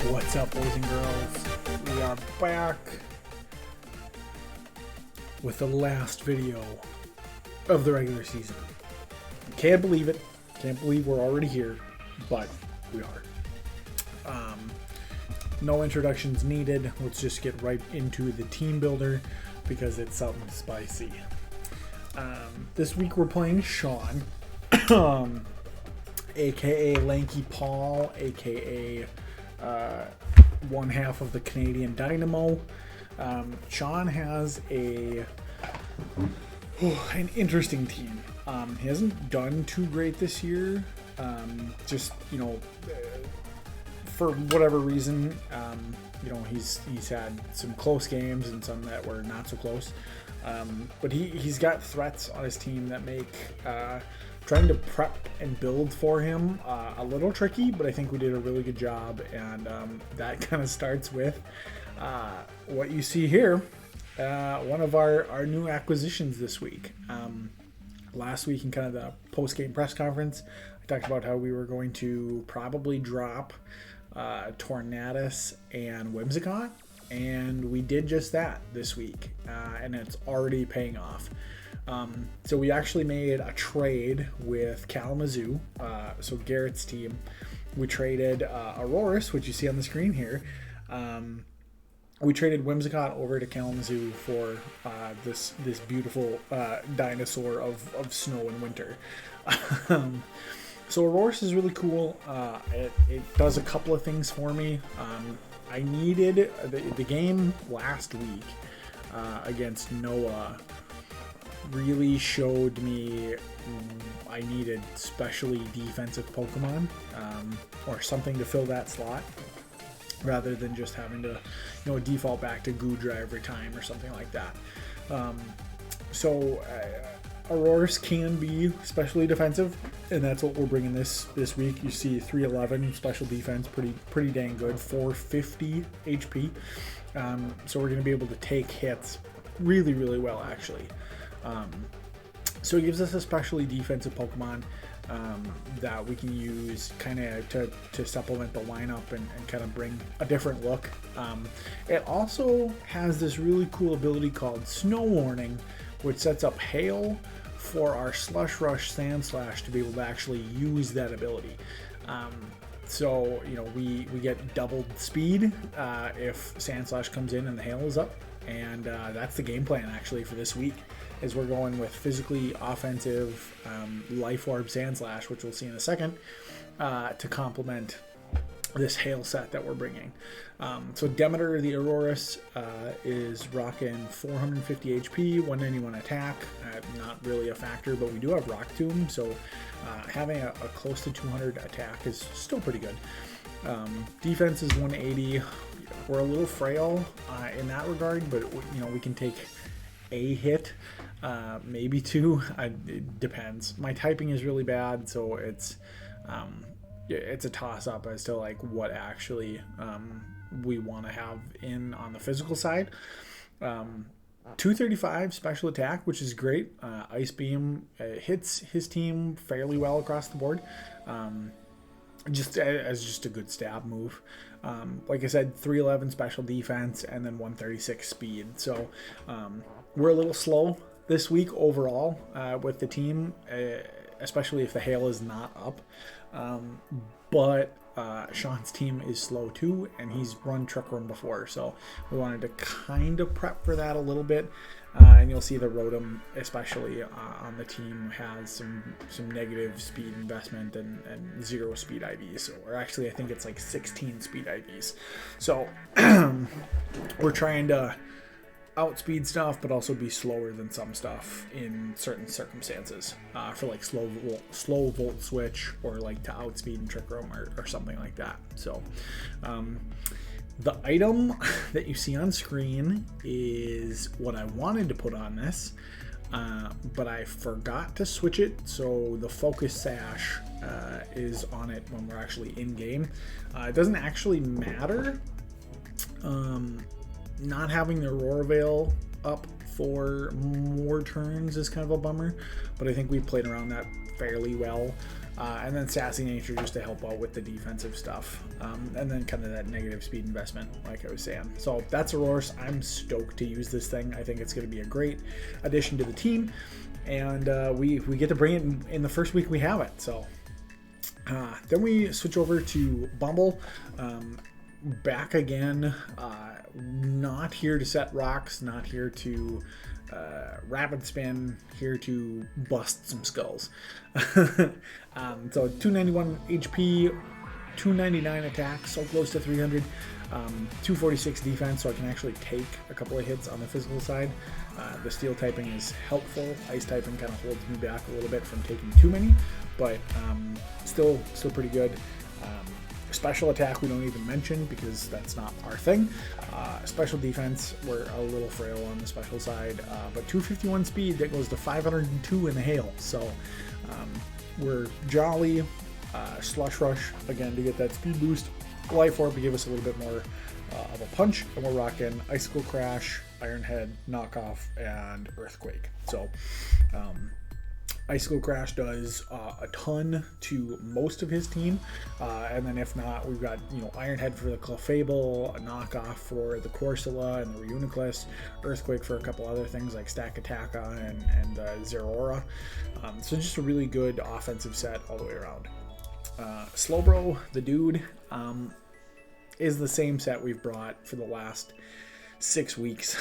What's up, boys and girls? We are back with the last video of the regular season. Can't believe it. Can't believe we're already here, but we are. No introductions needed. Let's just get right into the team builder because it's something spicy. This week we're playing Sean, aka Lanky Paul, aka one half of the Canadian Dynamo. Sean has an interesting team. He hasn't done too great this year. For whatever reason, he's had some close games and some that were not so close. But he's got threats on his team that make trying to prep and build for him a little tricky, but I think we did a really good job, and that kind of starts with what you see here, one of our new acquisitions this week. Last week in kind of the post-game press conference, I talked about how we were going to probably drop Tornadus and Whimsicott, and we did just that this week, and it's already paying off. So we actually made a trade with Kalamazoo, so Garrett's team. We traded Aurorus, which you see on the screen here. We traded Whimsicott over to Kalamazoo for this beautiful dinosaur of snow and winter. So Aurorus is really cool. It does a couple of things for me. I needed the game last week against Noah really showed me I needed specially defensive Pokemon or something to fill that slot rather than just having to default back to Goodra every time or something like that. Aurorus can be specially defensive, and that's what we're bringing this week. You see 311 special defense, pretty dang good, 450 HP. So we're going to be able to take hits really, really well, actually. So it gives us a specially defensive Pokemon that we can use kind of to supplement the lineup and kind of bring a different look. It also has this really cool ability called Snow Warning, which sets up Hail for our Slush Rush Sandslash to be able to actually use that ability. We get doubled speed if Sandslash comes in and the Hail is up, and that's the game plan actually for this week. Is we're going with physically offensive Life Orb Sandslash, which we'll see in a second, to complement this Hail set that we're bringing. So Demeter, the Aurorus, is rocking 450 HP, 191 attack. Not really a factor, but we do have Rock Tomb, so having a close to 200 attack is still pretty good. Defense is 180. We're a little frail in that regard, but we can take a hit, maybe two. It depends. My typing is really bad, so it's a toss-up as to like what actually we want to have in on the physical side. 235 special attack, which is great. Ice Beam hits his team fairly well across the board. Just a good stab move. Like I said, 311 special defense and then 136 speed. So we're a little slow this week overall with the team, especially if the Hail is not up. But Sean's team is slow too, and he's run Trick Room before, so we wanted to kind of prep for that a little bit. And you'll see the Rotom, especially on the team, has some negative speed investment and 0 speed IVs. Or actually, I think it's like 16 speed IVs. So we're trying to outspeed stuff, but also be slower than some stuff in certain circumstances for like slow volt switch, or like to outspeed in Trick Room or something like that. So the item that you see on screen is what I wanted to put on this, but I forgot to switch it, so the Focus Sash is on it when we're actually in game. It doesn't actually matter. Not having the Aurora Veil up for more turns is kind of a bummer, but I think we played around that fairly well. And then Sassy Nature just to help out with the defensive stuff. And then kind of that negative speed investment, like I was saying. So that's Aurorus. I'm stoked to use this thing. I think it's going to be a great addition to the team. And we get to bring it in the first week we have it. So then we switch over to Bumble. Back again. Not here to set rocks. Not here to rapid spin, here to bust some skulls. So 291 HP, 299 attack, so close to 300, 246 defense, so I can actually take a couple of hits on the physical side. The steel typing is helpful. Ice typing kind of holds me back a little bit from taking too many, but still pretty good. Special attack we don't even mention because that's not our thing. Special defense, we're a little frail on the special side, but 251 speed, that goes to 502 in the hail. So we're jolly. Slush Rush, again, to get that speed boost. Life Orb to give us a little bit more of a punch. And we're rocking Icicle Crash, Iron Head, Knockoff, and Earthquake. So Icicle Crash does a ton to most of his team, and then if not, we've got Iron Head for the Clefable, a Knockoff for the Corsola and the Reuniclus, Earthquake for a couple other things like Stakataka and Zeraora. So just a really good offensive set all the way around. Slowbro, the dude, is the same set we've brought for the last 6 weeks.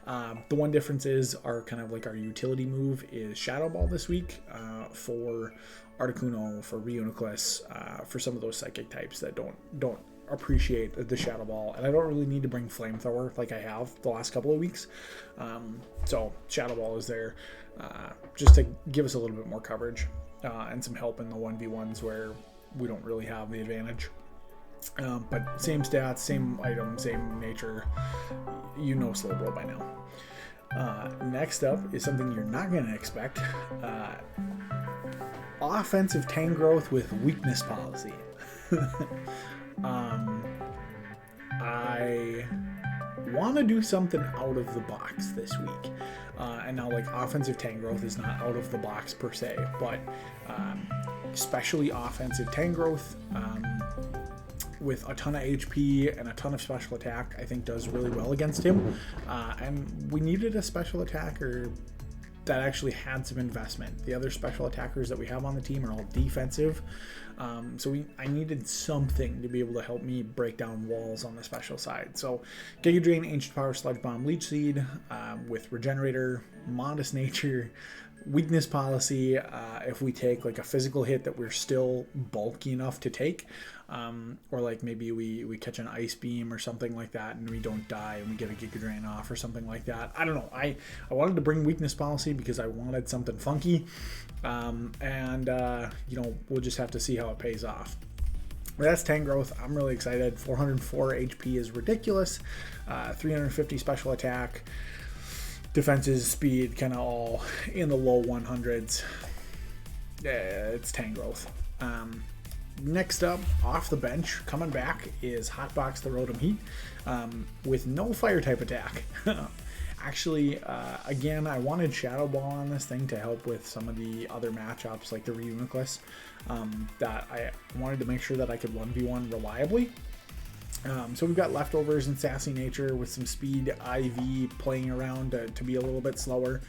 The one difference is our kind of like our utility move is Shadow Ball this week for Articuno, for Reuniclus, for some of those psychic types that don't appreciate the Shadow Ball, and I don't really need to bring Flamethrower like I have the last couple of weeks. So Shadow Ball is there just to give us a little bit more coverage and some help in the 1v1s where we don't really have the advantage. But same stats, same item, same nature, Slowbro by now. Next up is something you're not going to expect. Offensive Tangrowth with Weakness Policy. I want to do something out of the box this week. And now, like, Offensive Tangrowth is not out of the box per se, but especially Offensive Tangrowth, with a ton of HP and a ton of special attack, I think does really well against him. And we needed a special attacker that actually had some investment. The other special attackers that we have on the team are all defensive. So I needed something to be able to help me break down walls on the special side. So Giga Drain, Ancient Power, Sludge Bomb, Leech Seed, with Regenerator, Modest Nature, Weakness Policy, if we take like a physical hit that we're still bulky enough to take, or like maybe we catch an Ice Beam or something like that and we don't die and we get a Giga Drain off or something like that. I don't know. I wanted to bring Weakness Policy because I wanted something funky, and we'll just have to see how it pays off. But that's Tangrowth. I'm really excited. 404 HP is ridiculous. 350 special attack. Defenses, speed, kind of all in the low 100s. It's Tangrowth. Next up, off the bench, coming back, is Hotbox the Rotom Heat with no fire type attack. Actually, again, I wanted Shadow Ball on this thing to help with some of the other matchups like the Reuniclus, that I wanted to make sure that I could 1v1 reliably. So we've got leftovers in Sassy Nature with some speed IV playing around to be a little bit slower.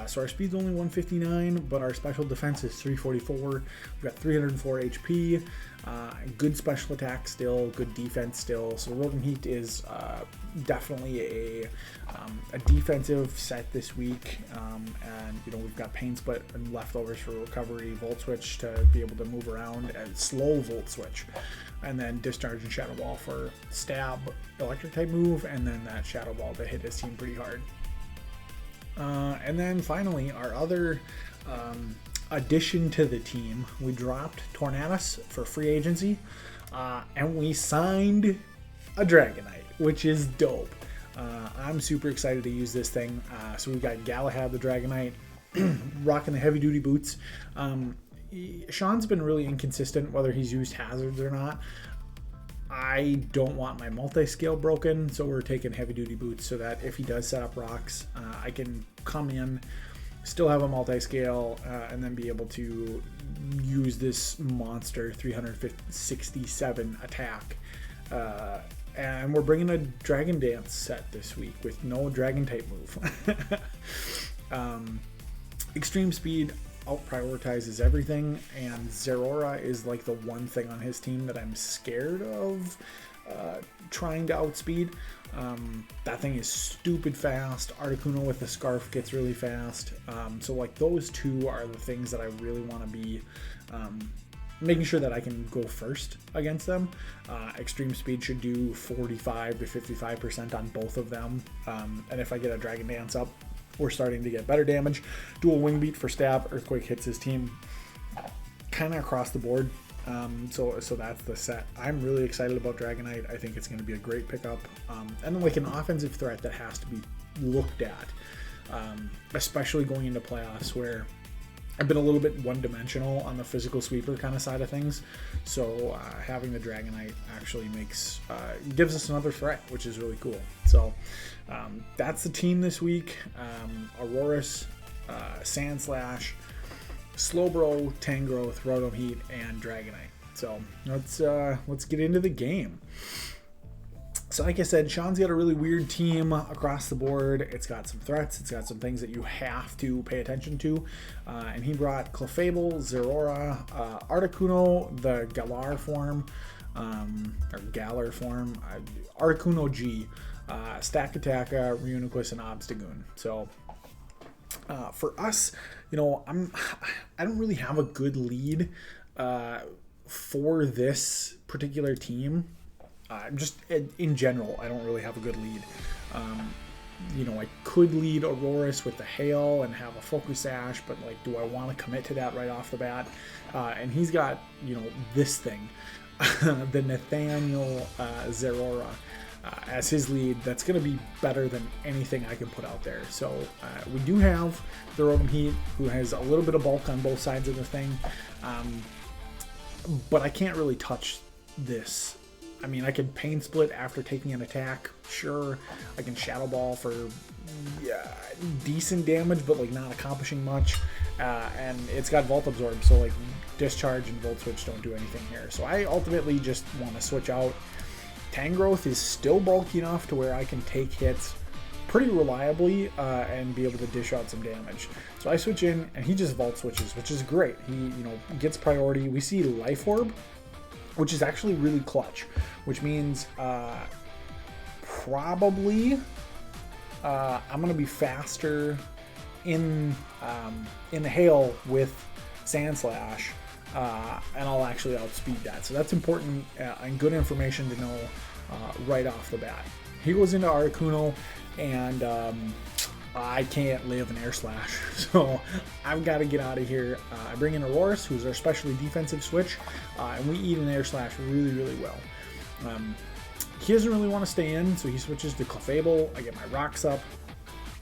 So our speed's only 159, but our special defense is 344. We've got 304 HP, good special attack still, good defense still. So Rotom Heat is definitely a defensive set this week. And we've got Pain Split and leftovers for recovery, Volt Switch to be able to move around, and slow Volt Switch. And then Discharge and Shadow Ball for stab, electric type move, and then that Shadow Ball to hit his team pretty hard. And then finally, our other addition to the team, we dropped Tornadus for free agency, and we signed a Dragonite, which is dope. I'm super excited to use this thing. So we got Galahad the Dragonite, rocking the heavy duty boots. Sean's been really inconsistent whether he's used hazards or not. I don't want my multi-scale broken, so we're taking heavy duty boots so that if he does set up rocks, I can come in still have a multi-scale, and then be able to use this monster 367 attack. And we're bringing a Dragon Dance set this week with no Dragon type move. Extreme Speed out-prioritizes everything, and Zerora is like the one thing on his team that I'm scared of trying to outspeed. That thing is stupid fast. Articuno with the Scarf gets really fast. So like those two are the things that I really want to be making sure that I can go first against them. Extreme Speed should do 45 to 55% on both of them. And if I get a Dragon Dance up, we're starting to get better damage. Dual Wing Beat for stab. Earthquake hits his team kind of across the board. So that's the set. I'm really excited about Dragonite. I think it's going to be a great pickup. And like an offensive threat that has to be looked at, especially going into playoffs where I've been a little bit one-dimensional on the physical sweeper kind of side of things. So having the Dragonite actually gives us another threat, which is really cool. So that's the team this week. Aurorus, Sandslash, Slowbro, Tangrowth, Rotom Heat, and Dragonite. So let's get into the game. So like I said, Sean's got a really weird team across the board. It's got some threats. It's got some things that you have to pay attention to. And he brought Clefable, Zerora, Articuno, the Galar form, or Galar form, Articuno G, Stakataka, Reuniclus, and Obstagoon. So for us, I don't really have a good lead for this particular team. Just in general, I don't really have a good lead. I could lead Aurorus with the Hail and have a Focus Sash, but like, do I want to commit to that right off the bat? And he's got, this thing, the Nathaniel Zerora as his lead. That's going to be better than anything I can put out there. So we do have the Rotom Heat, who has a little bit of bulk on both sides of the thing, but I can't really touch this. I mean, I could Pain Split after taking an attack, sure. I can Shadow Ball for decent damage, but like not accomplishing much. And it's got Volt Absorb, so like Discharge and Volt Switch don't do anything here. So I ultimately just want to switch out. Tangrowth is still bulky enough to where I can take hits pretty reliably and be able to dish out some damage. So I switch in, and he just Volt Switches, which is great. He gets priority. We see Life Orb, which is actually really clutch, which means probably I'm going to be faster in the Hail with Sandslash, and I'll actually outspeed that. So that's important and good information to know right off the bat. He goes into Articuno, and I can't live an Air Slash, so I've got to get out of here. I bring in Aurorus, who's our specially defensive switch, and we eat an Air Slash really, really well. He doesn't really want to stay in, so he switches to Clefable. I get my rocks up,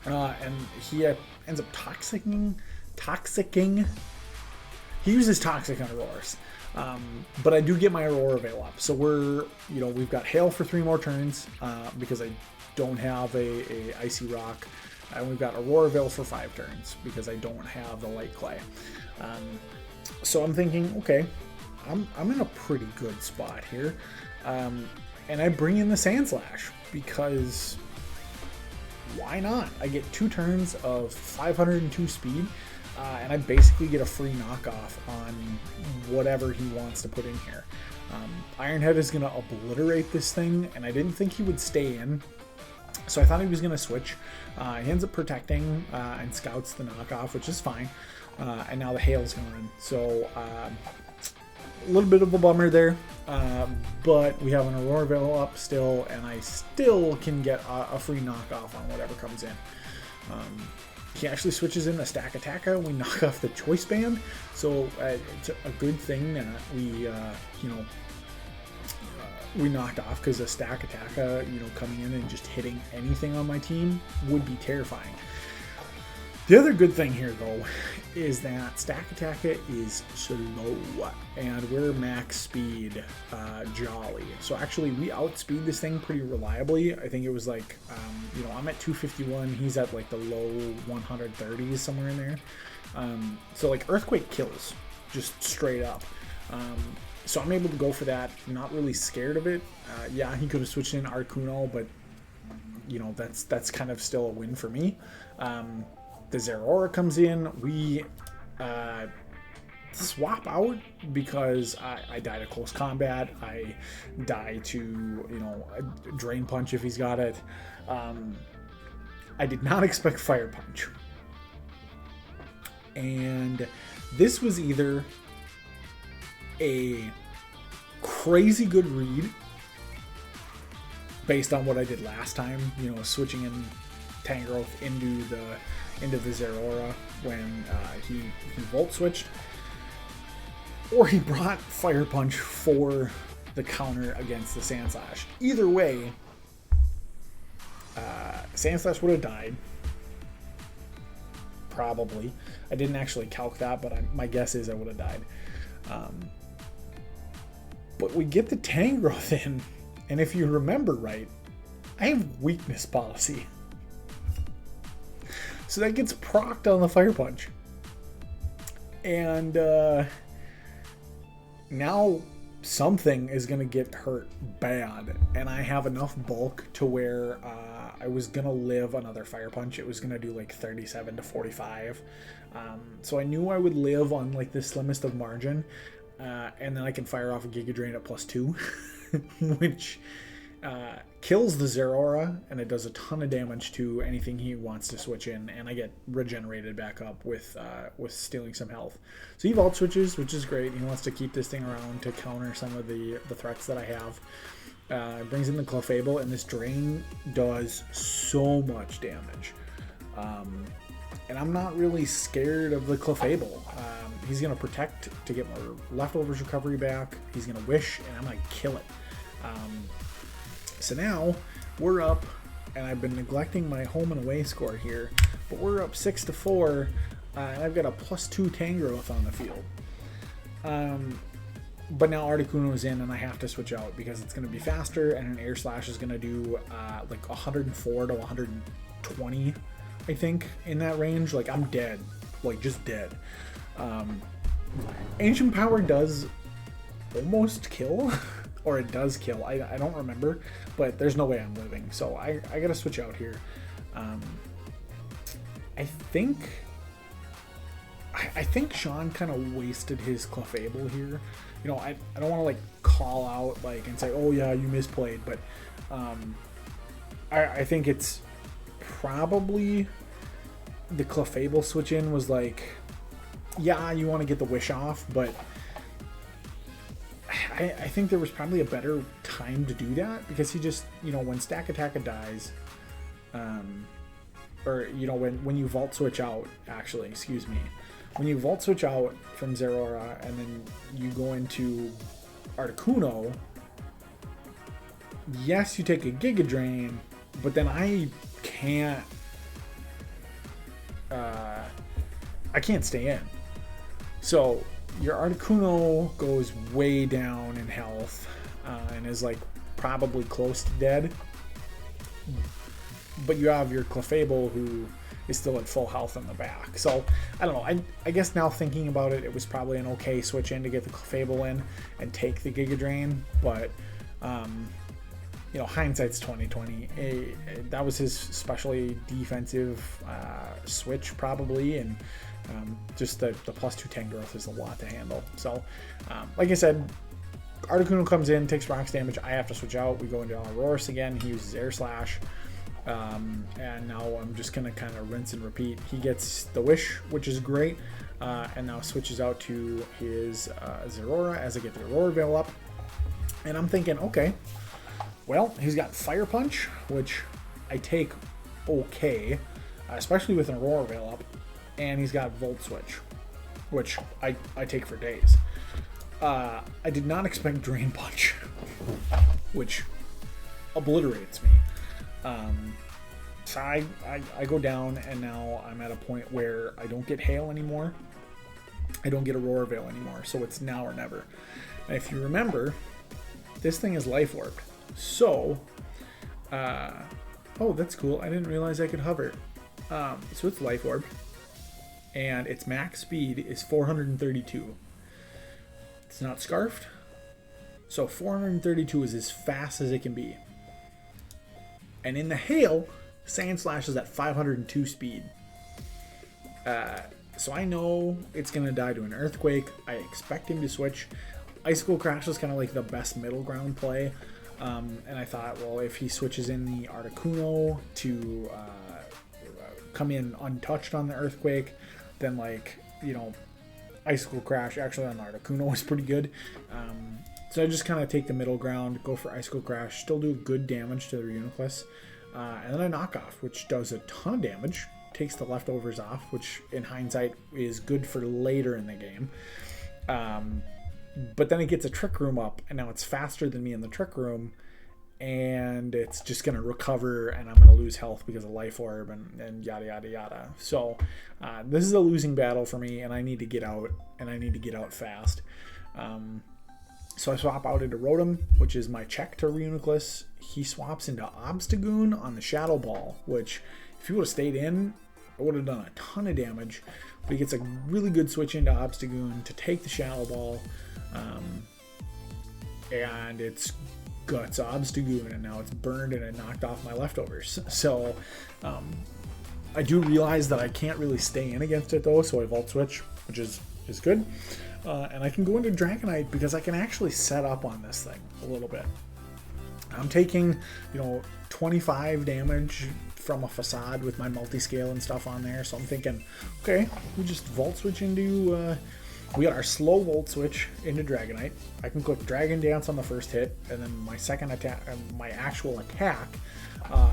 and he ends up toxicking. He uses Toxic on Aurorus, but I do get my Aurora Veil up. So we've got Hail for 3 more turns because I don't have a Icy Rock. And we've got Aurora Veil for 5 turns because I don't have the Light Clay. So I'm thinking, okay, I'm in a pretty good spot here. And I bring in the Sandslash because why not? I get 2 turns of 502 speed, and I basically get a free knockoff on whatever he wants to put in here. Ironhead is going to obliterate this thing, and I didn't think he would stay in. So I thought he was going to switch. He ends up protecting and scouts the knockoff, which is fine. And now the Hail's going. So a little bit of a bummer there. But we have an Aurora Veil up still, and I still can get a free knockoff on whatever comes in. He actually switches in the Stakataka. We knock off the Choice Band. So it's a good thing that we knocked off, because a Stakataka, coming in and just hitting anything on my team would be terrifying. The other good thing here, though, is that Stack Attack It is slow, and we're max speed jolly. So actually, we outspeed this thing pretty reliably. I think it was like, you know, I'm at 251. He's at like the low 130s, somewhere in there. So like Earthquake kills, just straight up. So I'm able to go for that. Not really scared of it. Yeah, he could have switched in Articuno, but you know, that's kind of still a win for me. The Zeraora comes in. We swap out because I die to close combat. I die to, you know, a Drain Punch if he's got it. I did not expect Fire Punch. And this was either a crazy good read based on what I did last time, you know, switching in Tangrowth into the Zeraora when he Volt Switched, or he brought Fire Punch for the counter against the Sandslash. Either way, Sandslash would have died. Probably. I didn't actually calc that, but my guess is I would have died. But we get the Tangrowth in, and if you remember right, I have weakness policy. So that gets procced on the Fire Punch. And now something is going to get hurt bad. And I have enough bulk to where I was going to live another Fire Punch. It was going to do like 37 to 45. So I knew I would live on like the slimmest of margin. And then I can fire off a Giga Drain at +2. Which kills the Zeraora, and it does a ton of damage to anything he wants to switch in, and I get regenerated back up with stealing some health. So he Vault Switches, which is great. He wants to keep this thing around to counter some of the threats that I have. Brings in the Clefable, and this Drain does so much damage. And I'm not really scared of the Clefable. He's going to Protect to get more Leftovers recovery back. He's going to Wish, and I'm going to kill it. So now we're up, and I've been neglecting my home and away score here, but we're up 6-4, and I've got a +2 Tangrowth on the field. But now Articuno's in, and I have to switch out because it's going to be faster, and an Air Slash is going to do like 104 to 120, I think, in that range. Like, I'm dead, like just dead. Ancient Power does almost kill. Or it does kill. I don't remember, but there's no way I'm living. So I gotta switch out here. I think Sean kind of wasted his Clefable here. You know, I don't want to like call out like and say, oh yeah, you misplayed, but I think it's probably the Clefable switch in was like, yeah, you want to get the Wish off, but I think there was probably a better time to do that because he just, you know, when Stack Attack dies, or, you know, when you Vault Switch out, actually, excuse me, when you Vault Switch out from Zeraora and then you go into Articuno, yes, you take a Giga Drain, but then I can't stay in. So your Articuno goes way down in health and is like probably close to dead. But you have your Clefable who is still at full health in the back. So I don't know. I guess now thinking about it, it was probably an okay switch in to get the Clefable in and take the Giga Drain. But you know, hindsight's 20/20. That was his specially defensive switch probably, and just the +2 Tangrowth is a lot to handle. So like I said, Articuno comes in, takes rocks damage. I have to switch out. We go into Aurorus again. He uses Air Slash. And now I'm just going to kind of rinse and repeat. He gets the Wish, which is great. And now switches out to his Zeraora as I get the Aurora Veil up. And I'm thinking, okay, well, he's got Fire Punch, which I take okay, especially with an Aurora Veil up. And he's got Volt Switch, which I take for days. I did not expect Drain Punch, which obliterates me. So I go down, and now I'm at a point where I don't get hail anymore. I don't get Aurora Veil anymore, so it's now or never. And if you remember, this thing is life warped. So, oh, that's cool. I didn't realize I could hover. So it's life orb, and its max speed is 432. It's not scarfed, so 432 is as fast as it can be. And in the hail, Sand Slash is at 502 speed. So I know it's going to die to an earthquake. I expect him to switch. Icicle Crash is kind of like the best middle ground play. And I thought, well, if he switches in the Articuno to come in untouched on the earthquake, then, like, you know, Icicle Crash actually on the Articuno is pretty good. So I just kind of take the middle ground, go for Icicle Crash, still do good damage to the Reuniclus. And then I knock off, which does a ton of damage, takes the leftovers off, which in hindsight is good for later in the game. But then it gets a Trick Room up, and now it's faster than me in the Trick Room, and it's just going to recover, and I'm going to lose health because of Life Orb and yada, yada, yada. So this is a losing battle for me, and I need to get out, and I need to get out fast. So I swap out into Rotom, which is my check to Reuniclus. He swaps into Obstagoon on the Shadow Ball, which if he would have stayed in, I would have done a ton of damage. But he gets a really good switch into Obstagoon to take the Shadow Ball. And it's guts Obstagoon, and now it's burned and it knocked off my leftovers. So I do realize that I can't really stay in against it though, so I Volt Switch, which is good. And I can go into Dragonite because I can actually set up on this thing a little bit. I'm taking, 25 damage from a Facade with my multi-scale and stuff on there. So I'm thinking, okay, we just Volt Switch into, we got our slow Volt Switch into Dragonite. I can click Dragon Dance on the first hit, and then my second attack, my actual attack,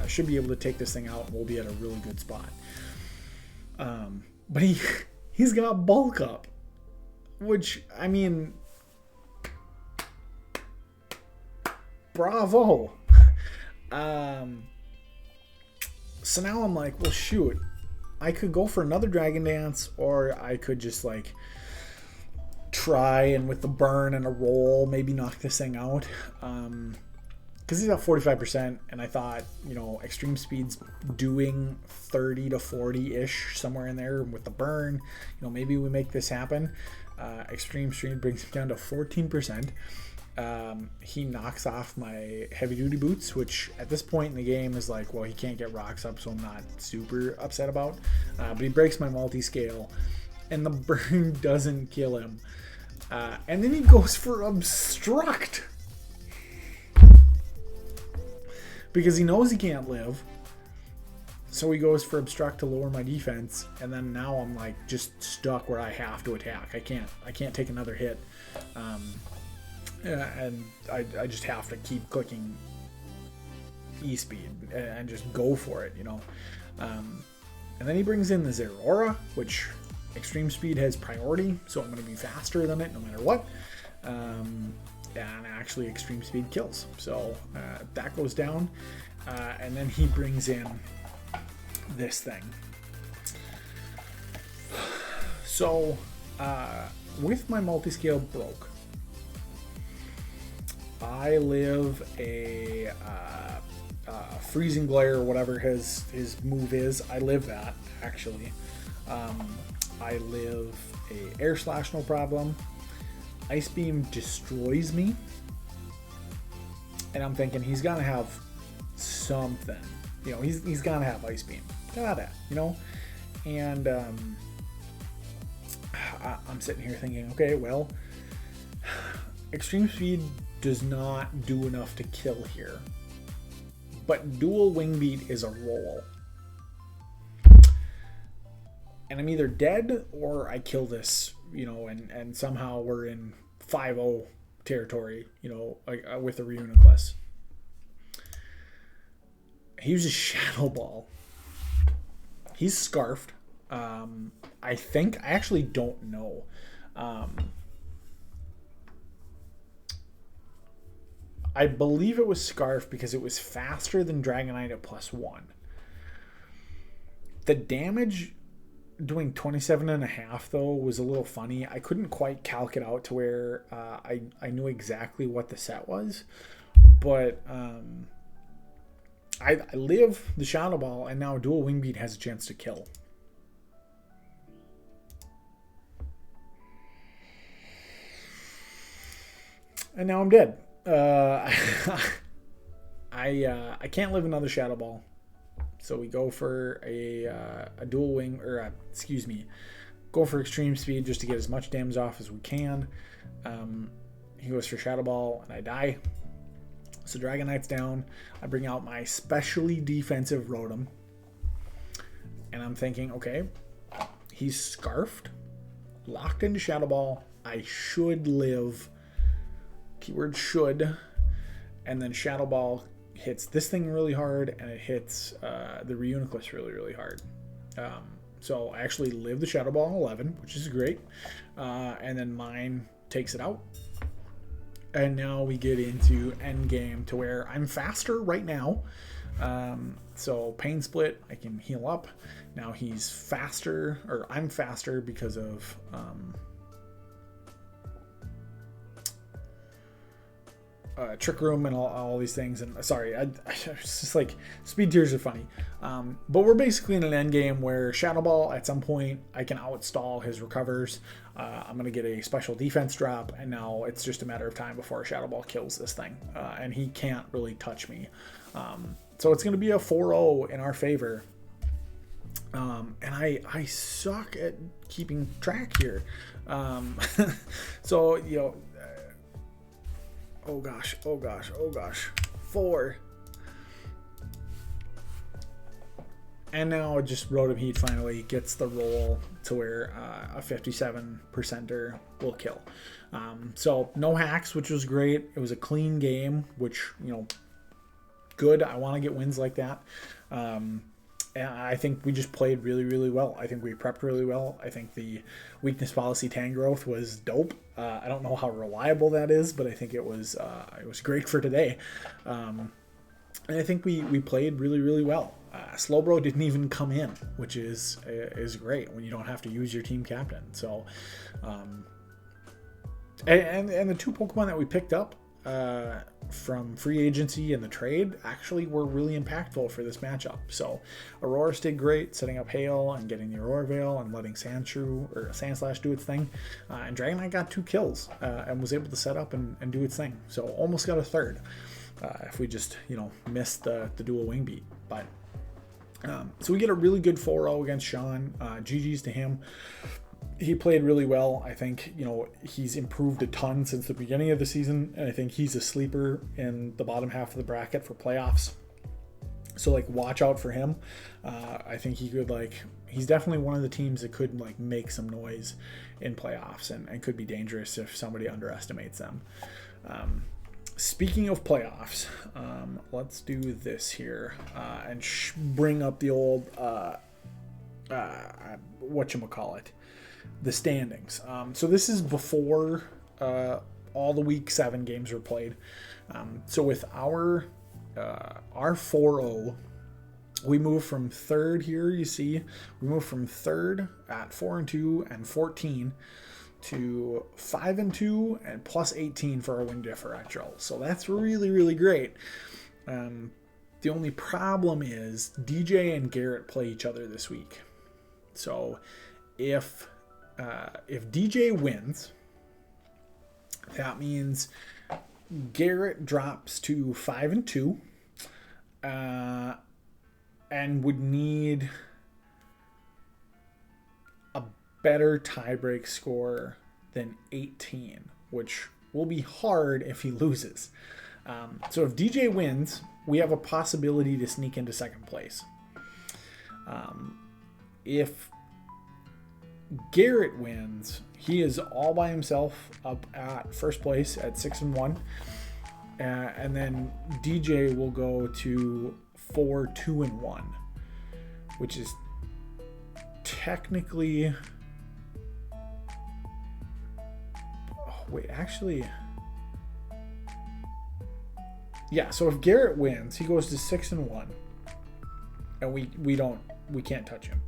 should be able to take this thing out, and we'll be at a really good spot. But he's got Bulk Up, which, I mean, bravo. So now I'm like, well, shoot, I could go for another Dragon Dance, or I could just, like, try and with the burn and a roll maybe knock this thing out, because he's at 45%, and I thought, Extreme Speed's doing 30 to 40 ish, somewhere in there with the burn. Maybe we make this happen. Extreme Speed brings him down to 14%. He knocks off my heavy duty boots, which at this point in the game is like, well, he can't get rocks up, so I'm not super upset about. But he breaks my multi-scale, and the burn doesn't kill him. And then he goes for Obstruct, because he knows he can't live. So he goes for Obstruct to lower my defense, and then now I'm like just stuck where I have to attack. I can't take another hit, and I just have to keep clicking E-Speed and just go for it, And then he brings in the Zeraora, which Extreme Speed has priority, so I'm going to be faster than it no matter what. And actually Extreme Speed kills, so that goes down. And then he brings in this thing. So with my multi-scale broke, I live a Freezing Glare, or whatever his move is. I live that, actually. I live a Air Slash, no problem. Ice Beam destroys me. And I'm thinking he's gonna have something. He's gonna have Ice Beam. Gotta, And I'm sitting here thinking, okay, well, Extreme Speed does not do enough to kill here. But Dual Wing Beat is a roll. And I'm either dead or I kill this, and somehow we're in 5-0 territory, with the Reuniclus. He uses Shadow Ball. He's Scarfed. I think. I actually don't know. I believe it was Scarf because it was faster than Dragonite at +1. The damage doing 27.5 though was a little funny. I couldn't quite calc it out to where I knew exactly what the set was, but I live the Shadow Ball, and now Dual Wing Beat has a chance to kill. And now I'm dead. I can't live another Shadow Ball. So we go for a dual wing, or go for extreme speed just to get as much damage off as we can. He goes for Shadow Ball, and I die. So Dragon Knight's down. I bring out my specially defensive Rotom. And I'm thinking, okay, he's scarfed, locked into Shadow Ball. I should live. Keyword should. And then Shadow Ball hits this thing really hard, and it hits the Reuniclus really, really hard. So I actually live the Shadow Ball on 11, which is great. And then mine takes it out. And now we get into endgame to where I'm faster right now. So Pain Split, I can heal up. Now he's faster, or I'm faster because of Trick Room and all these things. And sorry, it's just like speed tiers are funny. But we're basically in an end game where Shadow Ball, at some point, I can outstall his recovers. I'm going to get a special defense drop, and now it's just a matter of time before Shadow Ball kills this thing. And he can't really touch me. So it's going to be a 4-0 in our favor. And I suck at keeping track here. So, you know, oh gosh. 4. And now just Rotom Heat finally gets the roll to where a 57%er will kill. So no hacks, which was great. It was a clean game, which, you know, good. I want to get wins like that. And I think we just played really, really well. I think we prepped really well. I think the weakness policy Tangrowth was dope. I don't know how reliable that is, but I think it was great for today. And I think we played really, really well. Slowbro didn't even come in, which is great when you don't have to use your team captain. So, and the 2 Pokemon that we picked up from free agency and the trade actually were really impactful for this matchup. So Aurora did great, setting up Hail and getting the Aurora Veil and letting Sandslash do its thing. And Dragonite got 2 kills and was able to set up and do its thing. So almost got a third if we just, you know, missed the dual wing beat. But so we get a really good 4-0 against Sean. GG's to him. He played really well. I think, you know, he's improved a ton since the beginning of the season, and I think he's a sleeper in the bottom half of the bracket for playoffs. So, like, watch out for him. I think he could, like, he's definitely one of the teams that could, like, make some noise in playoffs and could be dangerous if somebody underestimates them. Speaking of playoffs, let's do this here and bring up the old, whatchamacallit, the standings. So this is before all the week 7 games were played. So with our 4-0, we move from 3rd here, you see. We move from 3rd at 4-2 and 14 to 5-2 and plus 18 for our win differential. So that's really, really great. The only problem is DJ and Garrett play each other this week. So if DJ wins, that means Garrett drops to 5-2 and would need a better tiebreak score than 18, which will be hard if he loses. So if DJ wins, we have a possibility to sneak into 2nd place. If Garrett wins, he is all by himself up at 1st place at 6-1. And then DJ will go to 4-2-1, which is technically... Oh, wait, actually... Yeah, so if Garrett wins, he goes to 6-1. And we don't we can't touch him.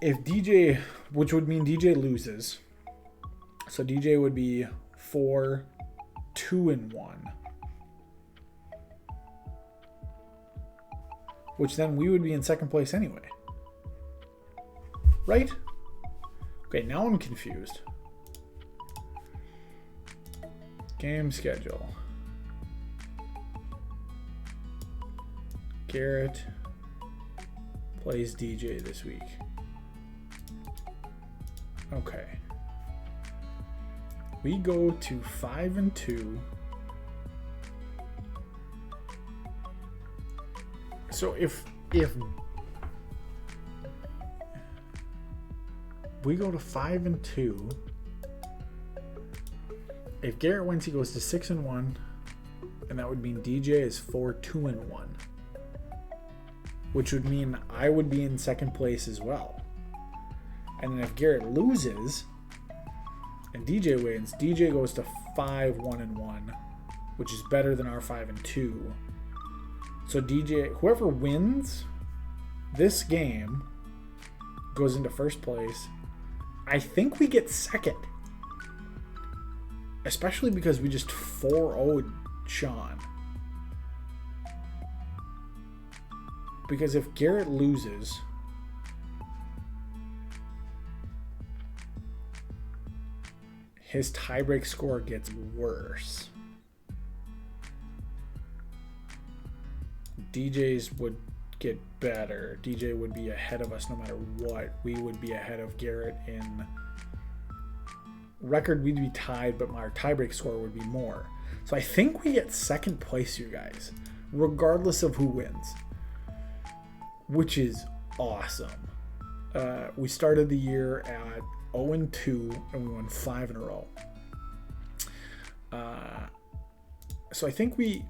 If DJ, which would mean DJ loses, so DJ would be 4-2-1. Which then we would be in second place anyway. Right? Okay, now I'm confused. Game schedule. Garrett plays DJ this week. Okay. We go to 5-2. So if we go to 5-2, if Garrett wins, he goes to 6-1, and that would mean DJ is 4-2-1, which would mean I would be in second place as well. And then if Garrett loses and DJ wins, DJ goes to 5-1-1, which is better than our 5-2. So DJ, whoever wins this game goes into first place. I think we get second. Especially because we just 4-0'd Sean. Because if Garrett loses, his tiebreak score gets worse. DJ's would get better. DJ would be ahead of us no matter what. We would be ahead of Garrett in record. We'd be tied, but our tiebreak score would be more. So I think we get second place, you guys, regardless of who wins, which is awesome. We started the year at 0-2 and we won 5 in a row. So I think we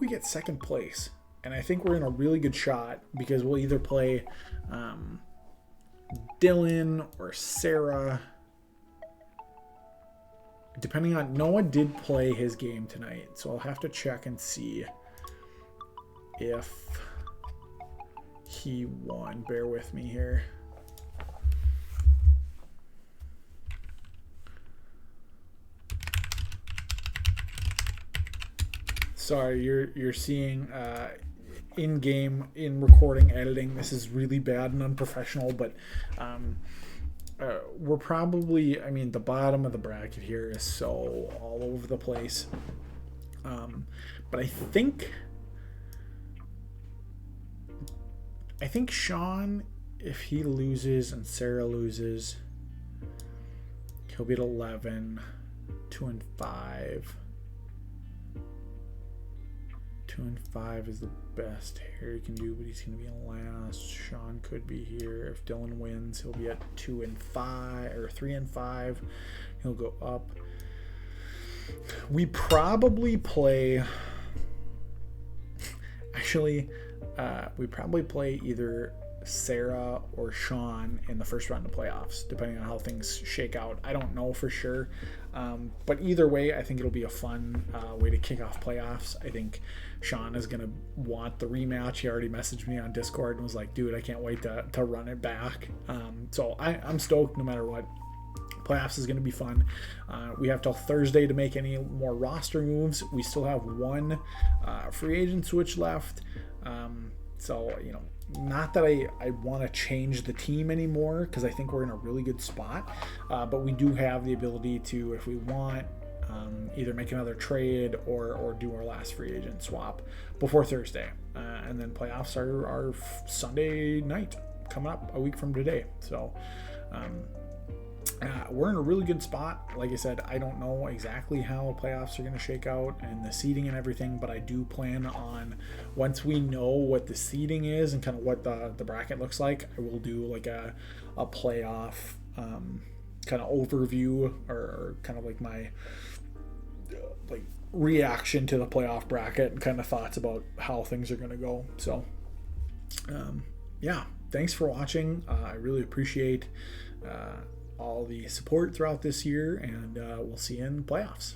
get second place. And I think we're in a really good shot because we'll either play Dylan or Sarah. Depending on... Noah did play his game tonight, so I'll have to check and see if he won. Bear with me here. Sorry, you're seeing... in-game, in recording, editing, this is really bad and unprofessional, but we're probably, I mean, the bottom of the bracket here is so all over the place, but I think Sean, if he loses and Sarah loses, he'll be at 11, 2-5. 2-5 is the best Harry can do, but he's going to be in last. Sean could be here. If Dylan wins, he'll be at 2-5 or 3-5. He'll go up. We probably play. Actually, we probably play either Sarah or Sean in the first round of playoffs, depending on how things shake out. I don't know for sure. But either way, I think it'll be a fun way to kick off playoffs. I think Sean is going to want the rematch. He already messaged me on Discord and was like, dude, I can't wait to run it back. So I'm stoked no matter what. Playoffs is going to be fun. We have till Thursday to make any more roster moves. We still have one free agent switch left. So, you know, not that I want to change the team anymore because I think we're in a really good spot. But we do have the ability to, if we want, either make another trade or do our last free agent swap before Thursday. And then playoffs are Sunday night coming up a week from today. So we're in a really good spot. Like I said, I don't know exactly how playoffs are going to shake out and the seeding and everything, but I do plan on, once we know what the seeding is and kind of what the bracket looks like, I will do like a playoff kind of overview or kind of like my like reaction to the playoff bracket and kind of thoughts about how things are going to go. So yeah, thanks for watching. I really appreciate all the support throughout this year, and we'll see you in the playoffs.